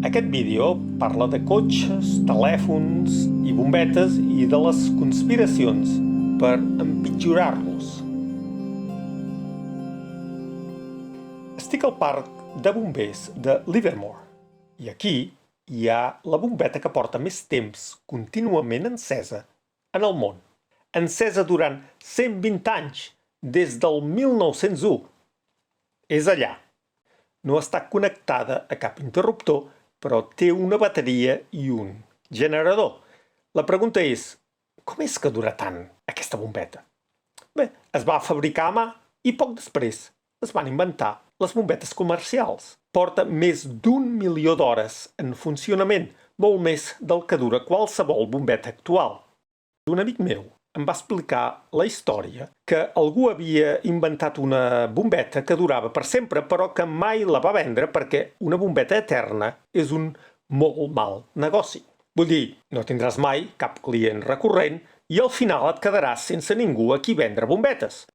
Aquest vídeo parla de cotxes, telèfons i bombetes i de les conspiracions per empitjorar-los. Estic al parc de bombers de Livermore i aquí hi ha la bombeta que porta més temps contínuament encesa en el món. Encesa durant 120 anys, des del 1901. És allà. No està connectada a cap interruptor, però té una bateria i un generador. La pregunta és, com és que dura tant aquesta bombeta? Bé, es va fabricar a mà i poc després es van inventar les bombetes comercials. Porta més d'1 milió d'hores en funcionament, molt més del que dura qualsevol bombeta actual. Un amic meu em va explicar la història que algú havia inventat una bombeta que durava per sempre, però que mai la va vendre perquè una bombeta eterna és un molt mal negoci. Vull dir, no tindràs mai cap client recurrent i al final et quedaràs sense ningú a qui vendre bombetes.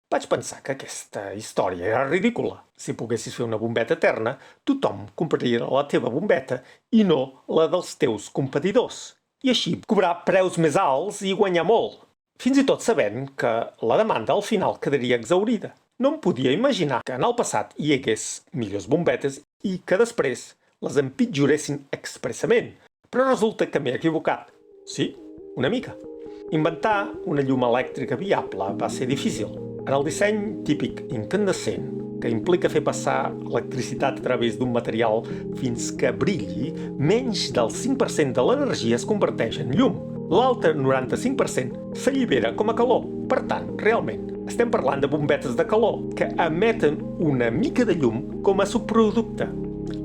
Vaig pensar que aquesta història era ridícula. Si poguessis fer una bombeta eterna, tothom compraria la teva bombeta i no la dels teus competidors. I així cobrar preus més alts i guanyar molt. Fins i tot sabent que la demanda al final quedaria exhaurida. No em podia imaginar que en el passat hi hagués millors bombetes i que després les empitjoressin expressament. Però resulta que m'he equivocat. Sí, una mica. Inventar una llum elèctrica viable va ser difícil. En el disseny típic incandescent, que implica fer passar electricitat a través d'un material fins que brilli, menys del 5% de l'energia es converteix en llum. L'altre 95% s'allibera com a calor. Per tant, realment, estem parlant de bombetes de calor que emeten una mica de llum com a subproducte.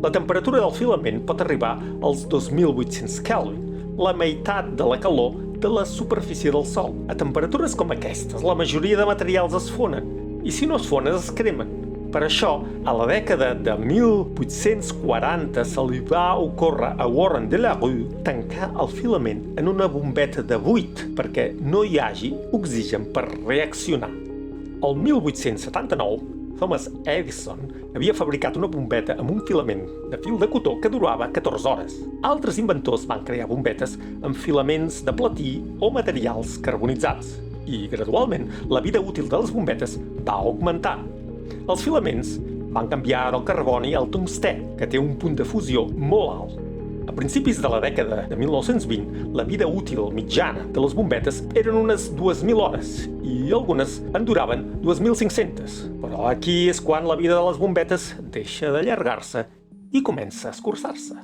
La temperatura del filament pot arribar als 2.800 Kelvin, la meitat de la calor de la superfície del Sol. A temperatures com aquestes, la majoria de materials es fonen, i si no es fonen, es cremen. Per això, a la dècada de 1840 se li va ocórrer a Warren de la Rue tancar el filament en una bombeta de buit perquè no hi hagi oxigen per reaccionar. El 1879, Thomas Edison havia fabricat una bombeta amb un filament de fil de cotó que durava 14 hores. Altres inventors van crear bombetes amb filaments de platí o materials carbonitzats. I, gradualment, la vida útil de les bombetes va augmentar. Els filaments van canviar del carboni al tungstè, que té un punt de fusió molt alt. A principis de la dècada de 1920, la vida útil mitjana de les bombetes eren unes 2.000 hores i algunes en duraven 2.500. Però aquí és quan la vida de les bombetes deixa d'allargar-se i comença a escurçar-se.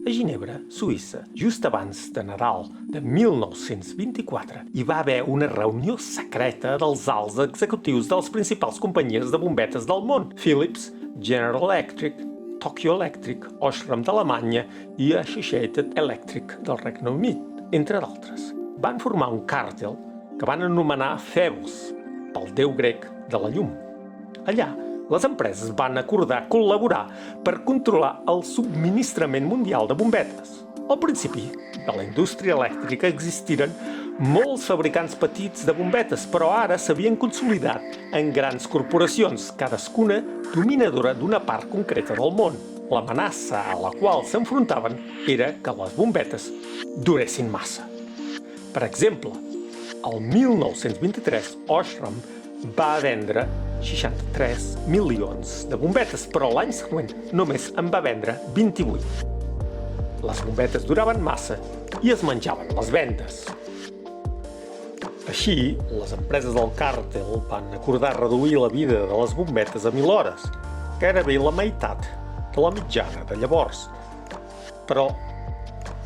A Ginebra, Suïssa, just abans de Nadal de 1924, hi va haver una reunió secreta dels alts executius de les principals companyies de bombetes del món: Philips, General Electric, Tokyo Electric, Osram d'Alemanya i Associated Electric del Regne Unit, entre d'altres. Van formar un càrtel que van anomenar Phoebus, pel déu grec de la llum. Allà, les empreses van acordar col·laborar per controlar el subministrament mundial de bombetes. Al principi de la indústria elèctrica existiren molts fabricants petits de bombetes, però ara s'havien consolidat en grans corporacions, cadascuna dominadora d'una part concreta del món. L'amenaça a la qual s'enfrontaven era que les bombetes duressin massa. Per exemple, el 1923 Osram va vendre 63 milions de bombetes, però l'any següent només en va vendre 28. Les bombetes duraven massa i es menjaven les vendes. Així, les empreses del càrtel van acordar reduir la vida de les bombetes a 1.000 hores, gairebé la meitat de la mitjana de llavors. Però,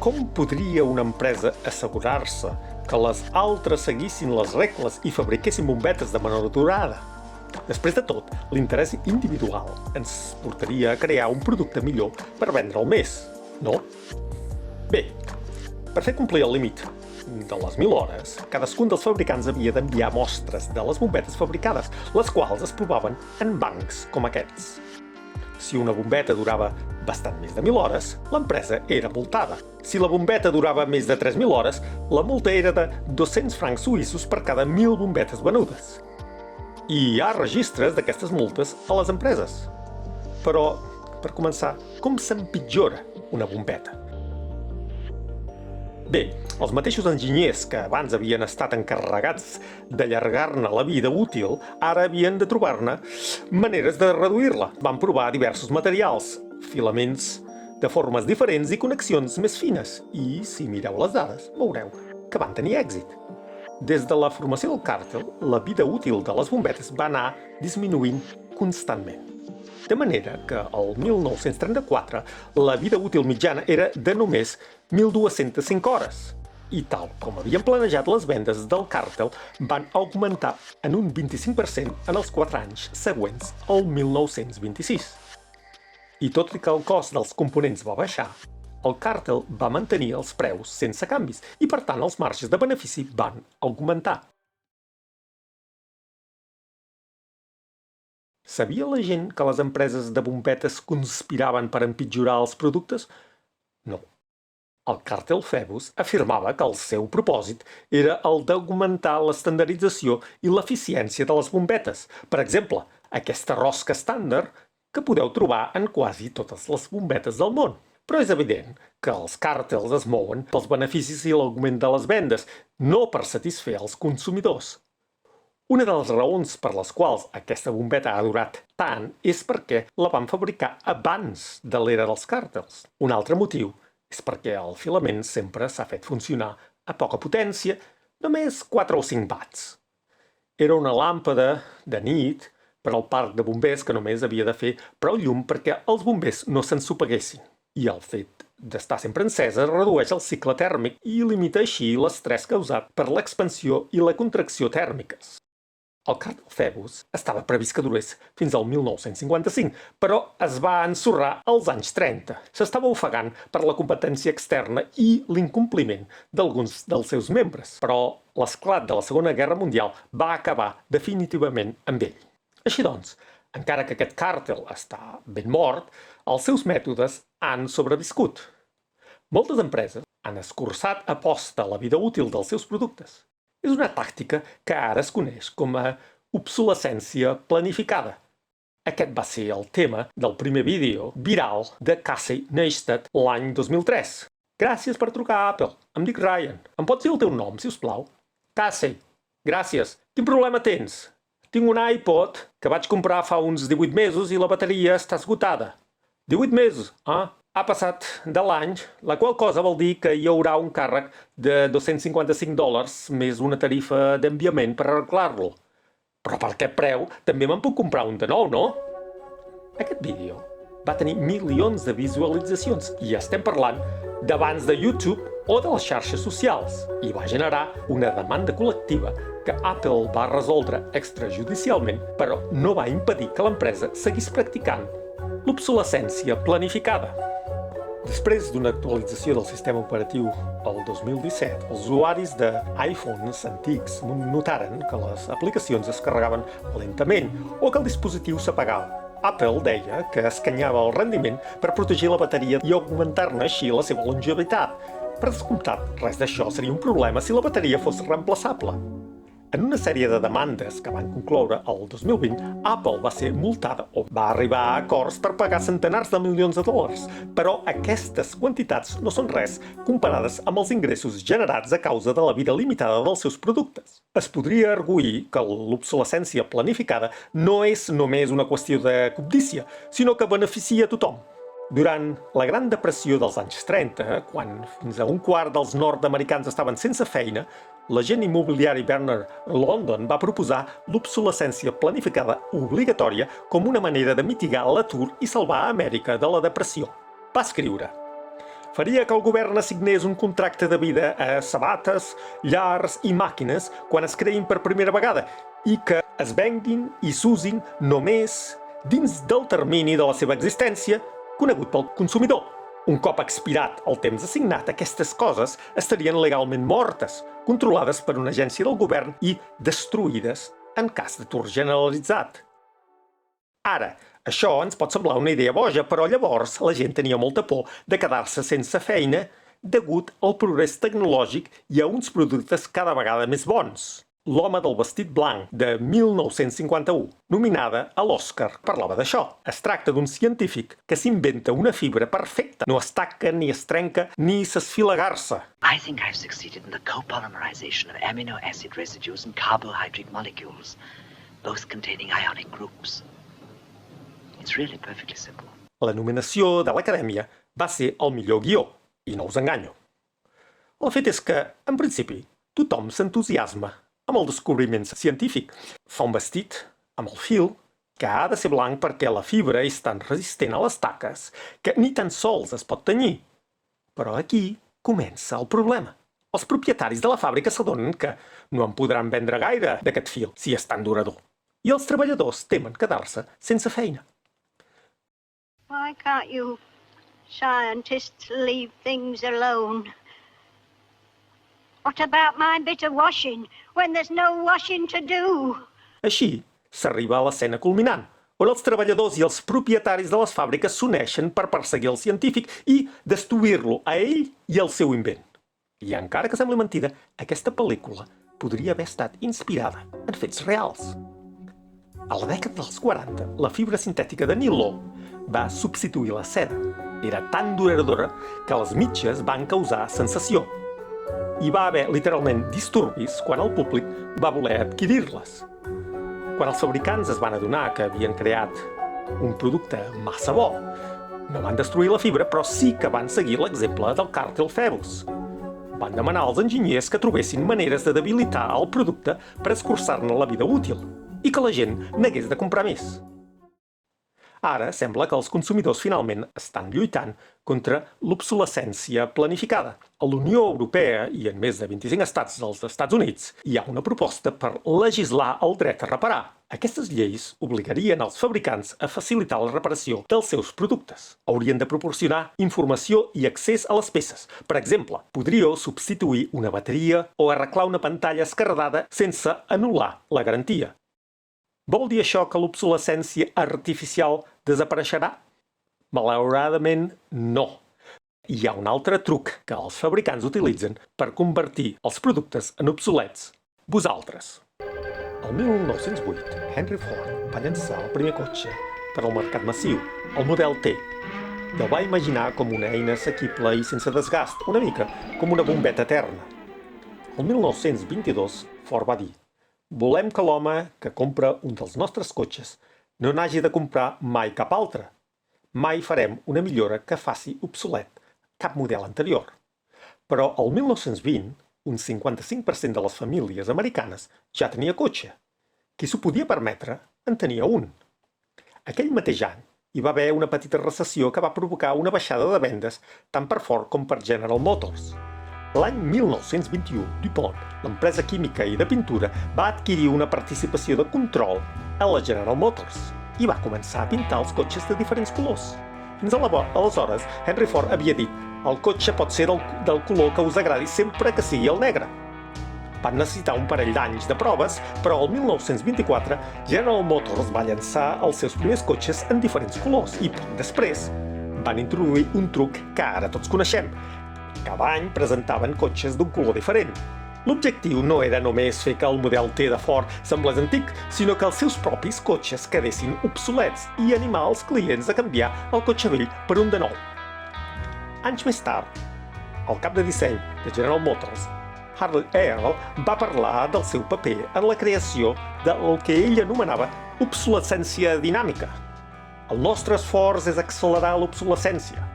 com podria una empresa assegurar-se que les altres seguissin les regles i fabriquessin bombetes de menor durada? Després de tot, l'interès individual ens portaria a crear un producte millor per vendre'l més, no? Bé, per fer complir el límit de les 1.000 hores, cadascun dels fabricants havia d'enviar mostres de les bombetes fabricades, les quals es provaven en bancs com aquests. Si una bombeta durava bastant més de 1.000 hores, l'empresa era multada. Si la bombeta durava més de 3.000 hores, la multa era de 200 francs suïssos per cada 1.000 bombetes venudes. I hi ha registres d'aquestes multes a les empreses. Però, per començar, com s'empitjora una bombeta. Bé, els mateixos enginyers que abans havien estat encarregats d'allargar-ne la vida útil, ara havien de trobar-ne maneres de reduir-la. Van provar diversos materials, filaments de formes diferents i connexions més fines. I, si mireu les dades, veureu que van tenir èxit. Des de la formació del càrtel, la vida útil de les bombetes va anar disminuint constantment. De manera que el 1934 la vida útil mitjana era de només 1.205 hores. I tal com havien planejat, les vendes del càrtel van augmentar en un 25% en els 4 anys següents al 1926. I tot i que el cost dels components va baixar, el càrtel va mantenir els preus sense canvis i, per tant, els marges de benefici van augmentar. Sabia la gent que les empreses de bombetes conspiraven per empitjorar els productes? No. El càrtel Phoebus afirmava que el seu propòsit era el d'augmentar l'estandardització i l'eficiència de les bombetes. Per exemple, aquesta rosca estàndard que podeu trobar en quasi totes les bombetes del món. Però és evident que els càrtels es mouen pels beneficis i l'augment de les vendes, no per satisfer els consumidors. Una de les raons per les quals aquesta bombeta ha durat tant és perquè la van fabricar abans de l'era dels càrtels. Un altre motiu és perquè el filament sempre s'ha fet funcionar a poca potència, només 4 o 5 watts. Era una làmpada de nit per al parc de bombers que només havia de fer prou llum perquè els bombers no s'ensopeguessin. I el fet d'estar sempre encesa redueix el cicle tèrmic i limita així l'estrès causat per l'expansió i la contracció tèrmiques. El càrtel Phoebus estava previst que durés fins al 1955, però es va ensorrar als anys 30. S'estava ofegant per la competència externa i l'incompliment d'alguns dels seus membres. Però l'esclat de la Segona Guerra Mundial va acabar definitivament amb ell. Així doncs, encara que aquest càrtel està ben mort, els seus mètodes han sobreviscut. Moltes empreses han escurçat a posta la vida útil dels seus productes. És una tàctica que ara es coneix com a obsolescència planificada. Aquest va ser el tema del primer vídeo viral de Casey Neistat l'any 2003. Gràcies per trucar a Apple. Em dic Ryan. Em pots dir el teu nom, si us plau? Casey. Gràcies. Quin problema tens? Tinc un iPod que vaig comprar fa uns 18 mesos i la bateria està esgotada. 18 mesos? Ha passat de l'any, la qual cosa vol dir que hi haurà un càrrec de $255 més una tarifa d'enviament per arreglar-lo. Però per aquest preu també me'n puc comprar un de nou, no? Aquest vídeo va tenir milions de visualitzacions i estem parlant d'abans de YouTube o de les xarxes socials i va generar una demanda col·lectiva que Apple va resoldre extrajudicialment, però no va impedir que l'empresa seguís practicant l'obsolescència planificada. Després d'una actualització del sistema operatiu el 2017, els usuaris d'iPhones antics notaren que les aplicacions es carregaven lentament o que el dispositiu s'apagava. Apple deia que escanyava el rendiment per protegir la bateria i augmentar-ne així la seva longevitat. Per descomptat, res d'això seria un problema si la bateria fos reemplaçable. En una sèrie de demandes que van concloure el 2020, Apple va ser multada o va arribar a acords per pagar centenars de milions de dòlars, però aquestes quantitats no són res comparades amb els ingressos generats a causa de la vida limitada dels seus productes. Es podria arguir que l'obsolescència planificada no és només una qüestió de cobdícia, sinó que beneficia a tothom. Durant la Gran Depressió dels anys 30, quan fins a un quart dels nord-americans estaven sense feina, l'agent immobiliari Bernard London va proposar l'obsolescència planificada obligatòria com una manera de mitigar l'atur i salvar Amèrica de la depressió. Va escriure: faria que el govern assignés un contracte de vida a sabates, llars i màquines quan es creïn per primera vegada i que es venguin i s'usin només dins del termini de la seva existència conegut pel consumidor. Un cop expirat el temps assignat, aquestes coses estarien legalment mortes, controlades per una agència del govern i destruïdes en cas d'atur generalitzat. Ara, això ens pot semblar una idea boja, però llavors la gent tenia molta por de quedar-se sense feina degut al progrés tecnològic i a uns productes cada vegada més bons. L'home del vestit blanc, de 1951, nominada a l'Oscar, parlava d'això. Es tracta d'un científic que s'inventa una fibra perfecta. No es taca, ni es trenca, ni s'esfilagarsa. I think I've succeeded in the copolymerization of amino acid residues and carbohydrate molecules, both containing ionic groups. It's really perfectly simple. La nominació de l'Acadèmia va ser el millor guió, i no us enganyo. El fet és que, en principi, tothom s'entusiasma amb el descobriment científic. Fa un vestit amb el fil que ha de ser blanc perquè la fibra és tan resistent a les taques que ni tan sols es pot tenyir. Però aquí comença el problema. Els propietaris de la fàbrica s'adonen que no en podran vendre gaire d'aquest fil si és tan durador. I els treballadors temen quedar-se sense feina. Why can't you scientists leave things alone? What about my bit of washing when there's no washing to do? Així s'arriba a l'escena culminant, on els treballadors i els propietaris de les fàbriques s'uneixen per perseguir el científic i destruir-lo a ell i al seu invent. I encara que sembli mentida, aquesta pel·lícula podria haver estat inspirada en fets reals. A la dècada dels 40, la fibra sintètica de niló va substituir la seda. Era tan duradora que les mitges van causar sensació. Hi va haver literalment disturbis quan el públic va voler adquirir-les. Quan els fabricants es van adonar que havien creat un producte massa bo, no van destruir la fibra, però sí que van seguir l'exemple del càrtel Phoebus. Van demanar als enginyers que trobessin maneres de debilitar el producte per escurçar-ne la vida útil i que la gent n'hagués de comprar més. Ara sembla que els consumidors finalment estan lluitant contra l'obsolescència planificada. A la Unió Europea i en més de 25 estats dels Estats Units hi ha una proposta per legislar el dret a reparar. Aquestes lleis obligarien els fabricants a facilitar la reparació dels seus productes. Haurien de proporcionar informació i accés a les peces. Per exemple, podríeu substituir una bateria o arreglar una pantalla esquerdada sense anul·lar la garantia. Vol dir això que l'obsolescència artificial desapareixerà? Malauradament, no. Hi ha un altre truc que els fabricants utilitzen per convertir els productes en obsolets. Vosaltres. El 1908, Henry Ford va llançar el primer cotxe per al mercat massiu, el model T. I el va imaginar com una eina assequible i sense desgast, una mica com una bombeta eterna. El 1922, Ford va dir: volem que l'home que compra un dels nostres cotxes no n'hagi de comprar mai cap altre. Mai farem una millora que faci obsolet cap model anterior. Però el 1920, un 55% de les famílies americanes ja tenia cotxe. Qui s'ho podia permetre en tenia un. Aquell mateix any hi va haver una petita recessió que va provocar una baixada de vendes tant per Ford com per General Motors. L'any 1921, DuPont, l'empresa química i de pintura, va adquirir una participació de control a la General Motors i va començar a pintar els cotxes de diferents colors. Fins aleshores, Henry Ford havia dit: el cotxe pot ser del color que us agradi sempre que sigui el negre. Van necessitar un parell d'anys de proves, però el 1924 General Motors va llançar els seus primers cotxes en diferents colors i poc després van introduir un truc que ara tots coneixem. Cada any presentaven cotxes d'un color diferent. L'objectiu no era només fer que el model T de Ford semblés antic, sinó que els seus propis cotxes quedessin obsolets i animar els clients a canviar el cotxe vell per un de nou. Anys més tard, el cap de disseny de General Motors, Harley Earl, va parlar del seu paper en la creació del que ell anomenava obsolescència dinàmica. El nostre esforç és accelerar l'obsolescència.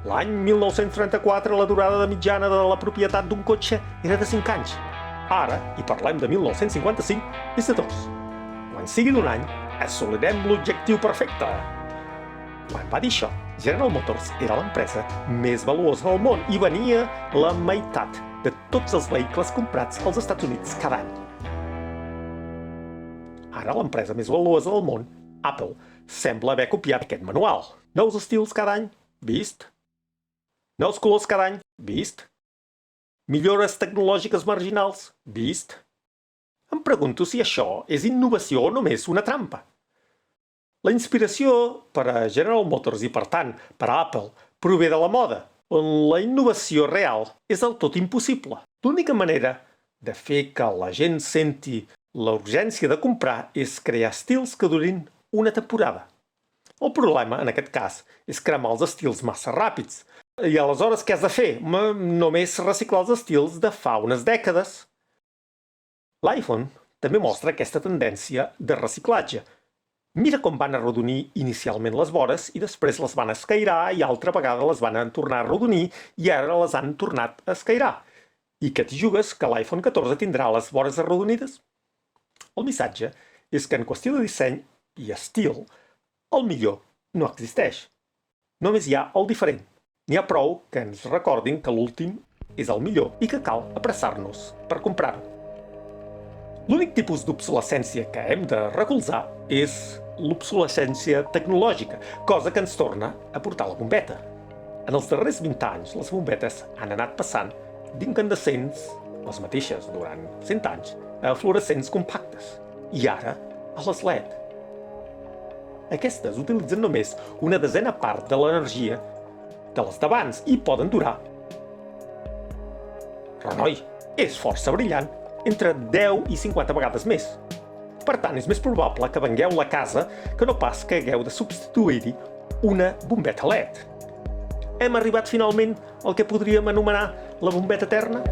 L'any 1934 la durada de mitjana de la propietat d'un cotxe era de 5 anys. Ara, i parlem de 1955, és de 2. Quan sigui d'un any, assolirem l'objectiu perfecte. Quan va dir això, General Motors era l'empresa més valuosa del món i venia la meitat de tots els vehicles comprats als Estats Units cada any. Ara l'empresa més valuosa del món, Apple, sembla haver copiat aquest manual. Nous estils cada any? Vist. Nous colors cada any? Vist. Millores tecnològiques marginals? Vist. Em pregunto si això és innovació o només una trampa. La inspiració per a General Motors i, per tant, per a Apple, prové de la moda, on la innovació real és del tot impossible. L'única manera de fer que la gent senti la urgència de comprar és crear estils que durin una temporada. El problema, en aquest cas, és cremar els estils massa ràpids. I aleshores què has de fer? Només reciclar els estils de fa unes dècades. L'iPhone també mostra aquesta tendència de reciclatge. Mira com van arrodonir inicialment les vores i després les van escairar i altra vegada les van tornar a arrodonir i ara les han tornat a escairar. I què t'hi jugues, que l'iPhone 14 tindrà les vores arrodonides? El missatge és que en qüestió de disseny i estil, el millor no existeix. Només hi ha el diferent. N'hi ha prou que ens recordin que l'últim és el millor i que cal apressar-nos per comprar-ho. L'únic tipus d'obsolescència que hem de recolzar és l'obsolescència tecnològica, cosa que ens torna a portar la bombeta. En els darrers 20 anys, les bombetes han anat passant d'incandescents, les mateixes durant 100 anys, a fluorescents compactes, i ara a les LED. Aquestes utilitzen només una desena part de l'energia de les d'abans i poden durar. Però, noi, és força brillant, entre 10 i 50 vegades més. Per tant, és més probable que vengueu la casa que no pas que hagueu de substituir-hi una bombeta LED. Hem arribat finalment al que podríem anomenar la bombeta eterna?